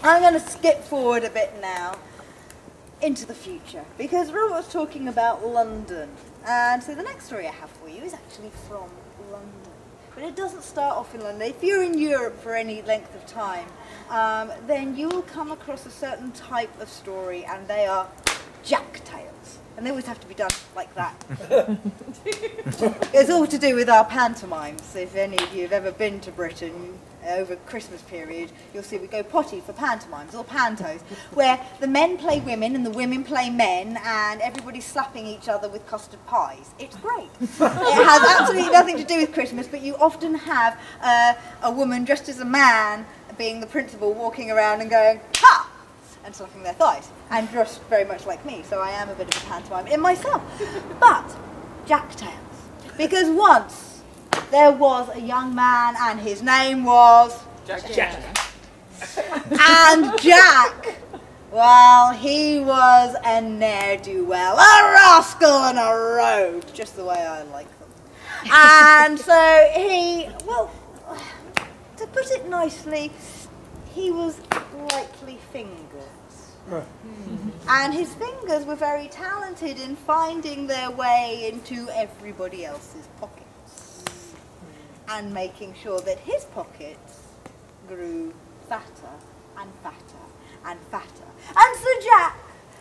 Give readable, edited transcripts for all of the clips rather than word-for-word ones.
I'm going to skip forward a bit now into the future, because Robert was talking about London, and so the next story I have for you is actually from London. But it doesn't start off in London. If you're in Europe for any length of time, then you will come across a certain type of story, and they are jack tales. And they always have to be done like that. It's all to do with our pantomimes. If any of you have ever been to Britain over Christmas period, you'll see we go potty for pantomimes, or pantos, where the men play women and the women play men, and everybody's slapping each other with custard pies. It's great. It has absolutely nothing to do with Christmas, but you often have a woman dressed as a man, being the principal, walking around and going, ha! And slapping their thighs, and dressed very much like me, so I am a bit of a pantomime in myself. But jack tales, because once there was a young man, and his name was Jack. And Jack, well, he was a ne'er-do-well, a rascal and a rogue, just the way I like them. And so he, well, to put it nicely, he was lightly fingered. And his fingers were very talented in finding their way into everybody else's pockets and making sure that his pockets grew fatter and fatter and fatter. And so Jack,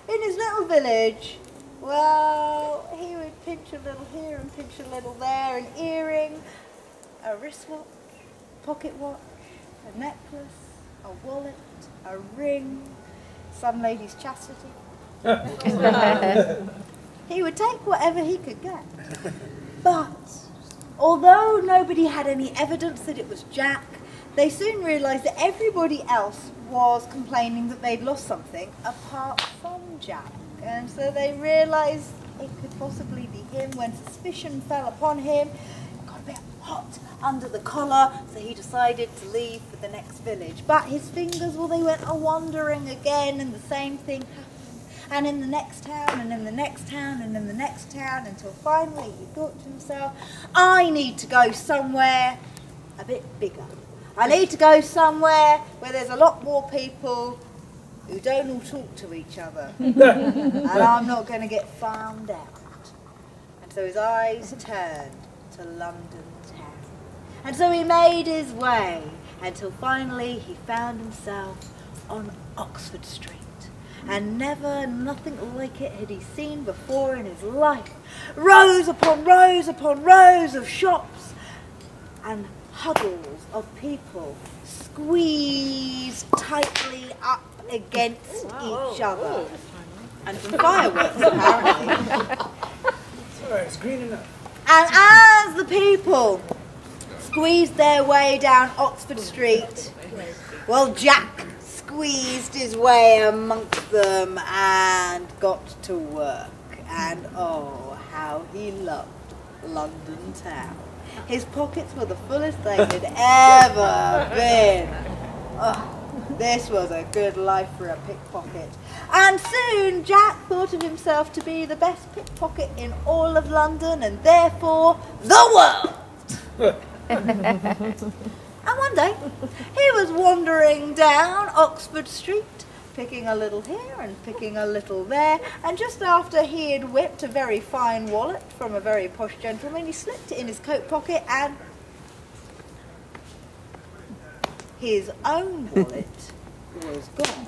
in his little village, well, he would pinch a little here and pinch a little there, an earring, a wristwatch, pocket watch, a necklace, a wallet, a ring, some lady's chastity. He would take whatever he could get. But although nobody had any evidence that it was Jack, they soon realised that everybody else was complaining that they'd lost something apart from Jack. And so they realised it could possibly be him. When suspicion fell upon him, it got a bit hot under the collar, so he decided to leave for the next village. But his fingers, well, they went a-wandering again, and the same thing happened. And in the next town, and in the next town, and in the next town, until finally he thought to himself, I need to go somewhere a bit bigger. I need to go somewhere where there's a lot more people who don't all talk to each other. And I'm not going to get found out. And so his eyes turned to London town. And so he made his way until finally he found himself on Oxford Street. And never nothing like it had he seen before in his life. Rows upon rows upon rows of shops, and huddles of people squeezed tightly up against each other. And some fireworks, apparently. Sorry, it's green enough. And as the people squeezed their way down Oxford Street, well, Jack squeezed his way amongst them and got to work. And oh, how he loved London town. His pockets were the fullest they had ever been. Oh, this was a good life for a pickpocket. And soon Jack thought of himself to be the best pickpocket in all of London, and therefore the world. And one day he was wandering down Oxford Street, picking a little here and picking a little there, and just after he had whipped a very fine wallet from a very posh gentleman, he slipped it in his coat pocket, and his own wallet was gone.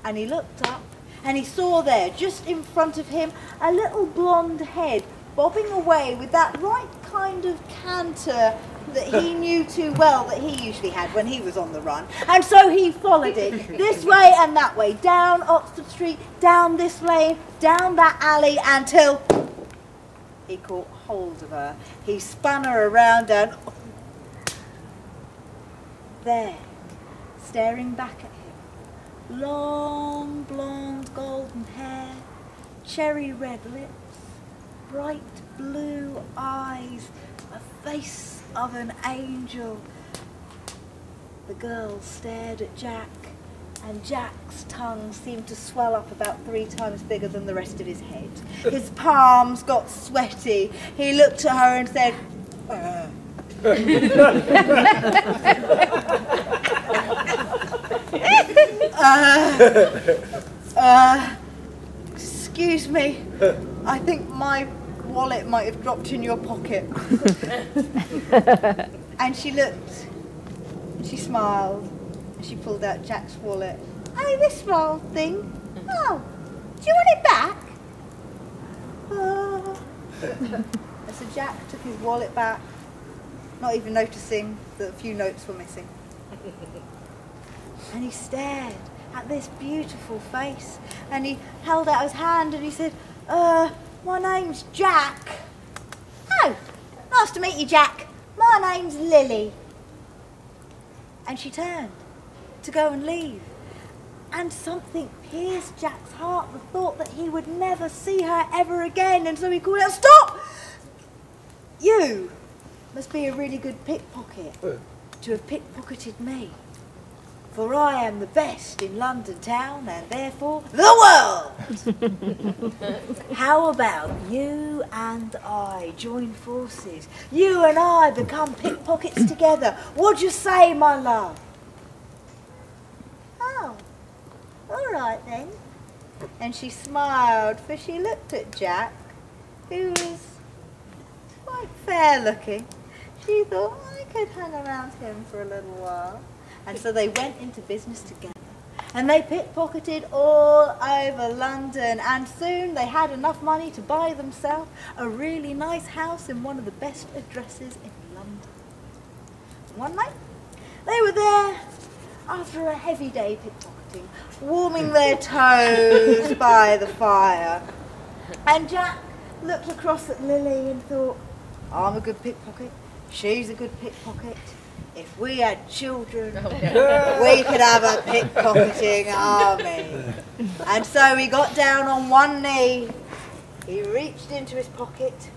And he looked up and he saw there, just in front of him, a little blonde head bobbing away with that right kind of canter that he knew too well that he usually had when he was on the run. And so he followed it this way and that way, down Oxford Street, down this lane, down that alley, until he caught hold of her. He spun her around, and there, staring back at him, long blonde golden hair, cherry red lips, bright blue eyes, a face of an angel. The girl stared at Jack, and Jack's tongue seemed to swell up about 3 times bigger than the rest of his head. His palms got sweaty. He looked at her and said, Excuse me, I think my wallet might have dropped in your pocket. And she looked, and she smiled, and she pulled out Jack's wallet. Oh, this small thing. Oh, do you want it back? And so Jack took his wallet back, not even noticing that a few notes were missing. And he stared at this beautiful face, and he held out his hand and he said, my name's Jack. Oh, nice to meet you, Jack. My name's Lily. And she turned to go and leave, and something pierced Jack's heart, the thought that he would never see her ever again, and so he called out, "Stop! You must be a really good pickpocket to have pickpocketed me. For I am the best in London town, and therefore the world. How about you and I join forces? You and I become pickpockets together. What'd you say, my love?" "Oh, all right then." And she smiled, for she looked at Jack, who was quite fair looking. She thought, I could hang around him for a little while. And so they went into business together, and they pickpocketed all over London, and soon they had enough money to buy themselves a really nice house in one of the best addresses in London. One night, they were there after a heavy day pickpocketing, warming their toes by the fire. And Jack looked across at Lily and thought, I'm a good pickpocket, she's a good pickpocket. If we had children, we could have a pickpocketing army. And so he got down on one knee, he reached into his pocket,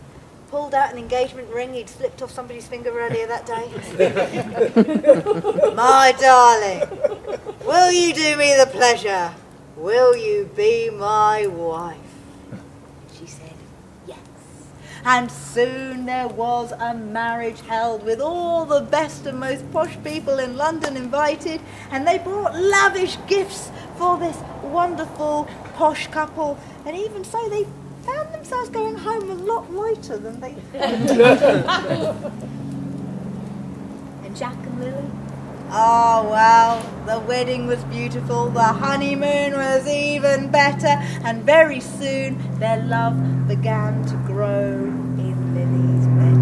pulled out an engagement ring he'd slipped off somebody's finger earlier that day. My darling, will you do me the pleasure? Will you be my wife? She said, yes. And soon there was a marriage held with all the best and most posh people in London invited, and they brought lavish gifts for this wonderful posh couple, and even so they found themselves going home a lot lighter than they And Jack and Lily? Oh, well, the wedding was beautiful, the honeymoon was even better, and very soon their love began to grow in Lily's bed.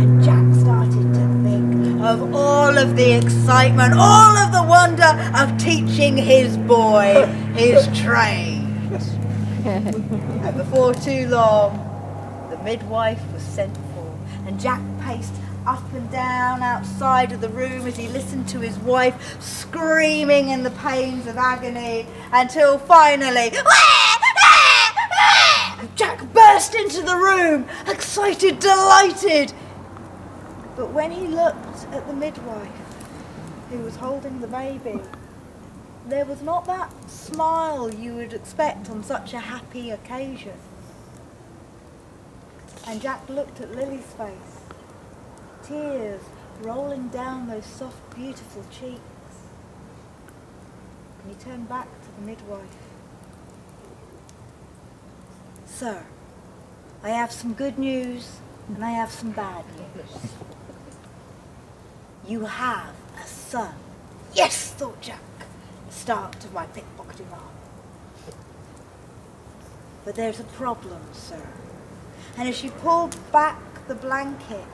And Jack started to think of all of the excitement, all of the wonder of teaching his boy his trade. And before too long, the midwife was sent for, and Jack paced up and down outside of the room as he listened to his wife screaming in the pains of agony, until finally, Jack burst into the room, excited, delighted. But when he looked at the midwife who was holding the baby, there was not that smile you would expect on such a happy occasion. And Jack looked at Lily's face, tears rolling down those soft, beautiful cheeks. And he turned back to the midwife. Sir, I have some good news and I have some bad news. You have a son. Yes, thought Jack. Start of my pickpocketing arm. But there's a problem, sir. And as she pulled back the blanket,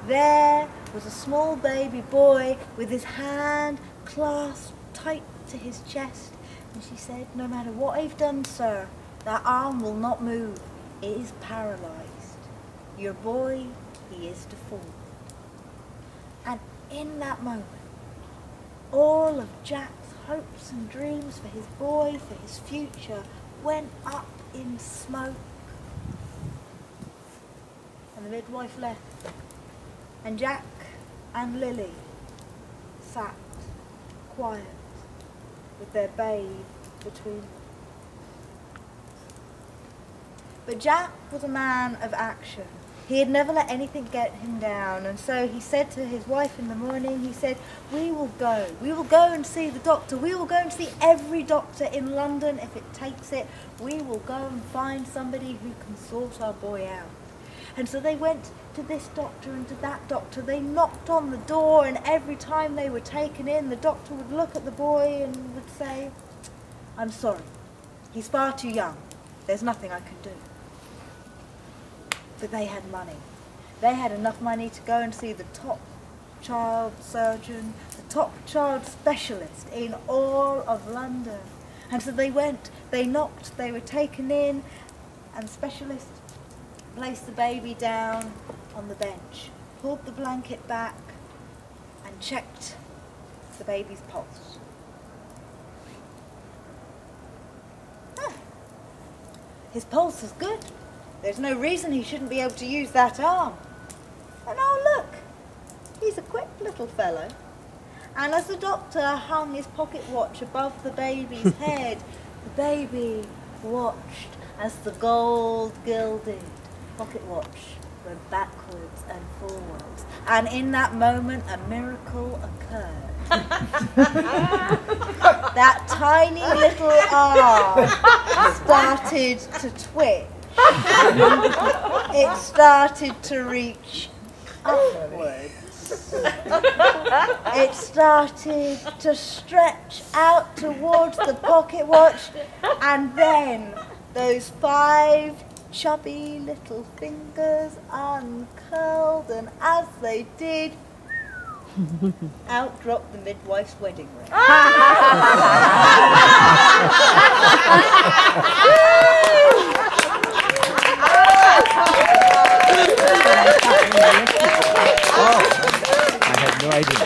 there was a small baby boy with his hand clasped tight to his chest. And she said, no matter what I've done, sir, that arm will not move. It is paralyzed. Your boy, he is deformed. And in that moment, all of Jack's hopes and dreams for his boy, for his future, went up in smoke. And the midwife left, and Jack and Lily sat quiet with their babe between them. But Jack was a man of action. He had never let anything get him down, and so he said to his wife in the morning, he said, we will go and see the doctor, we will go and see every doctor in London if it takes it, we will go and find somebody who can sort our boy out. And so they went to this doctor and to that doctor, they knocked on the door, and every time they were taken in, the doctor would look at the boy and would say, I'm sorry, he's far too young, there's nothing I can do. But they had money. They had enough money to go and see the top child surgeon, the top child specialist in all of London. And so they went, they knocked, they were taken in, and the specialist placed the baby down on the bench, pulled the blanket back, and checked the baby's pulse. His pulse was good. There's no reason he shouldn't be able to use that arm. And oh look, he's a quick little fellow. And as the doctor hung his pocket watch above the baby's head, the baby watched as the gold-gilded pocket watch went backwards and forwards. And in that moment, a miracle occurred. That tiny little arm started to twitch. It started to reach upwards. It started to stretch out towards the pocket watch, and then those 5 chubby little fingers uncurled, and as they did, out dropped the midwife's wedding ring. I had no idea.